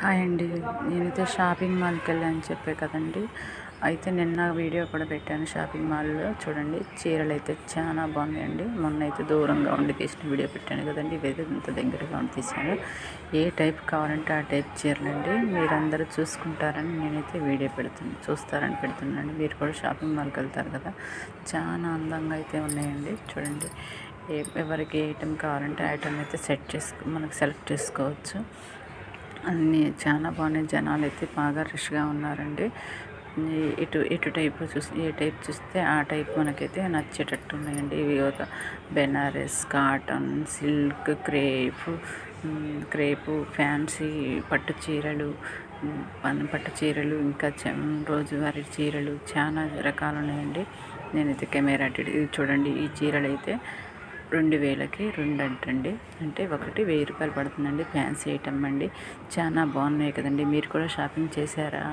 Hi అండి. నేనైతే shopping మాల్‌కి వెళ్ళాను చెప్పే కదండీ! అయితే నిన్న వీడియో కూడా పెట్టాను షాపింగ్ మాల్‌లో. చూడండి చీరలైతే చాలా బాగున్నాయండి. మొన్నైతే దూరంగా ఉండి తీసిన వీడియో పెట్టాను కదండీ! ఇదైతే ఇంత దగ్గరగా ఉండి తీశాను. ఏ టైప్ కావాలంటే ఆ టైప్ చీరలండి. మీరందరూ చూసుకుంటారని నేనైతే వీడియో చూస్తారని పెడుతున్నాను. మీరు కూడా షాపింగ్ మాల్‌కి వెళ్తారు కదా! చాలా అందంగా అయితే ఉన్నాయండి. చూడండి ఎవరికి ఏ ఐటెం కావాలంటే ఆ ఐటెం అయితే మనకు సెలెక్ట్ చేసుకోవచ్చు. అన్నీ చాలా బాగున్నాయి. జనాలు అయితే బాగా రష్గా ఉన్నారండి. ఇటు టైపు ఏ టైప్ చూస్తే ఆ టైప్ మనకైతే నచ్చేటట్టు ఉన్నాయండి. ఇవి ఒక Banaras, cotton, silk, crepe, fancy పట్టు చీరలు, పట్టు చీరలు, ఇంకా రోజువారీ చీరలు చాలా రకాలు ఉన్నాయండి. నేనైతే కెమెరా చూడండి. ఈ చీరలు అయితే 2000కి 2 అంటండి. అంటే ఒకటి 1000 రూపాయలు పడుతుందండి. ఫ్యాన్సీ ఐటమ్ అండి. చాలా బాగున్నాయి కదండి. మీరు కూడా షాపింగ్ చేశారా?